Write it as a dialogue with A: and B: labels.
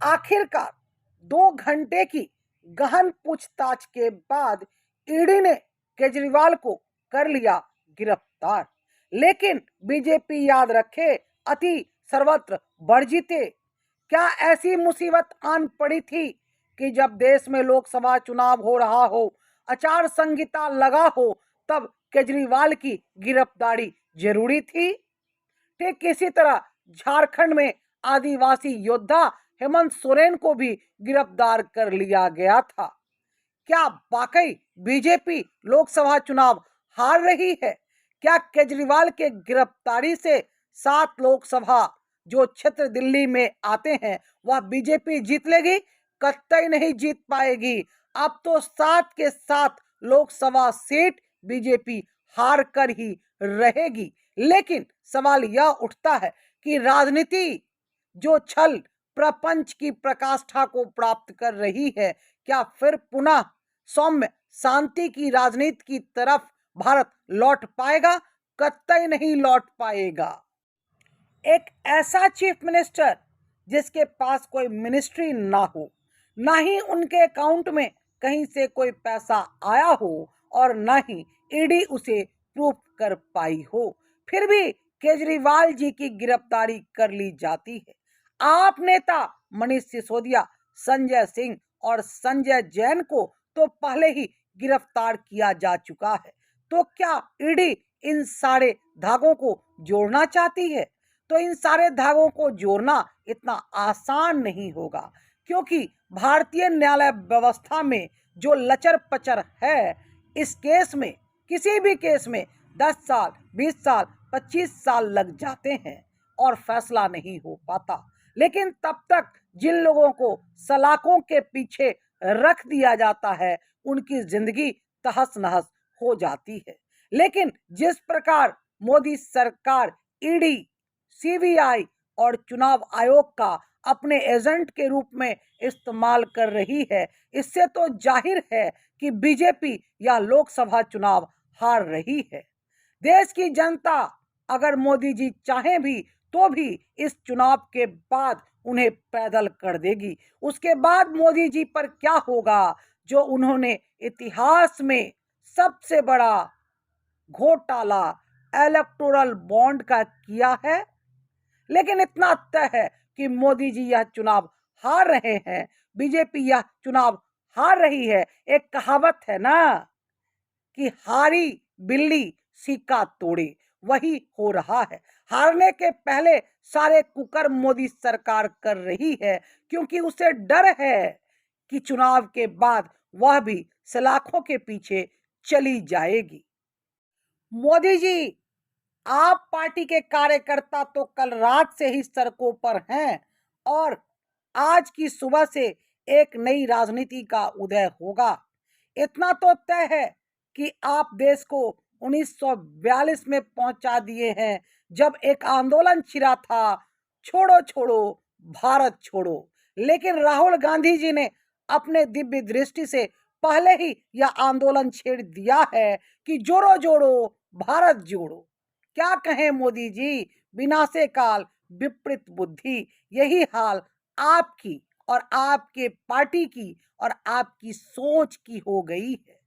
A: आखिरकार 2 घंटे की गहन पूछताछ के बाद ईडी ने केजरीवाल को कर लिया गिरफ्तार। लेकिन बीजेपी याद रखे, अति सर्वत्र वर्जिते। क्या ऐसी मुसीबत आन पड़ी थी कि जब देश में लोकसभा चुनाव हो रहा हो, आचार संहिता लगा हो, तब केजरीवाल की गिरफ्तारी जरूरी थी? ठीक इसी तरह झारखंड में आदिवासी योद्धा हेमंत सोरेन को भी गिरफ्तार कर लिया गया था। क्या वाकई बीजेपी लोकसभा चुनाव हार रही है? क्या केजरीवाल के गिरफ्तारी से 7 लोकसभा जो क्षेत्र दिल्ली में आते हैं वह बीजेपी जीत लेगी? कतई नहीं जीत पाएगी। अब तो 7 के 7 लोकसभा सीट बीजेपी हार कर ही रहेगी। लेकिन सवाल यह उठता है कि राजनीति जो छल प्रपंच की प्रकाष्ठा को प्राप्त कर रही है, क्या फिर पुनः सौम्य शांति की राजनीति की तरफ भारत लौट पाएगा? कतई नहीं लौट पाएगा। एक ऐसा चीफ मिनिस्टर जिसके पास कोई मिनिस्ट्री ना हो, ना ही उनके अकाउंट में कहीं से कोई पैसा आया हो और ना ही ईडी उसे प्रूफ कर पाई हो, फिर भी केजरीवाल जी की गिरफ्तारी कर ली जाती है। आप नेता मनीष सिसोदिया, संजय सिंह और संजय जैन को तो पहले ही गिरफ्तार किया जा चुका है। तो क्या ईडी इन सारे धागों को जोड़ना चाहती है? तो इन सारे धागों को जोड़ना इतना आसान नहीं होगा, क्योंकि भारतीय न्यायालय व्यवस्था में जो लचर पचर है, इस केस में, किसी भी केस में 10 साल, 20 साल, 25 साल लग जाते हैं और फैसला नहीं हो पाता। लेकिन तब तक जिन लोगों को सलाखों के पीछे रख दिया जाता है, उनकी जिंदगी तहस नहस हो जाती है। लेकिन जिस प्रकार मोदी सरकार ईडी, सीबीआई और चुनाव आयोग का अपने एजेंट के रूप में इस्तेमाल कर रही है, इससे तो जाहिर है कि बीजेपी या लोकसभा चुनाव हार रही है। देश की जनता अगर मोदी जी चाहें भी तो भी इस चुनाव के बाद उन्हें पैदल कर देगी। उसके बाद मोदी जी पर क्या होगा? जो उन्होंने इतिहास में सबसे बड़ा घोटाला इलेक्टोरल बॉन्ड का किया है। लेकिन इतना तय है कि मोदी जी यह चुनाव हार रहे हैं, बीजेपी यह चुनाव हार रही है। एक कहावत है ना कि हारी बिल्ली सिक्का तोड़े, वही हो रहा है। हारने के पहले सारे कुकर्म मोदी सरकार कर रही है, क्योंकि उसे डर है कि चुनाव के बाद वह भी सलाखों के पीछे चली जाएगी। मोदी जी, आप पार्टी के कार्यकर्ता तो कल रात से ही सड़कों पर हैं और आज की सुबह से एक नई राजनीति का उदय होगा। इतना तो तय है कि आप देश को 1942 में पहुंचा दिए हैं, जब एक आंदोलन छिड़ा था, छोड़ो छोड़ो भारत छोड़ो। लेकिन राहुल गांधी जी ने अपने दिव्य दृष्टि से पहले ही यह आंदोलन छेड़ दिया है कि जोड़ो जोड़ो भारत जोड़ो। क्या कहें मोदी जी, विनाशे काल विपरीत बुद्धि। यही हाल आपकी और आपके पार्टी की और आपकी सोच की हो गई है।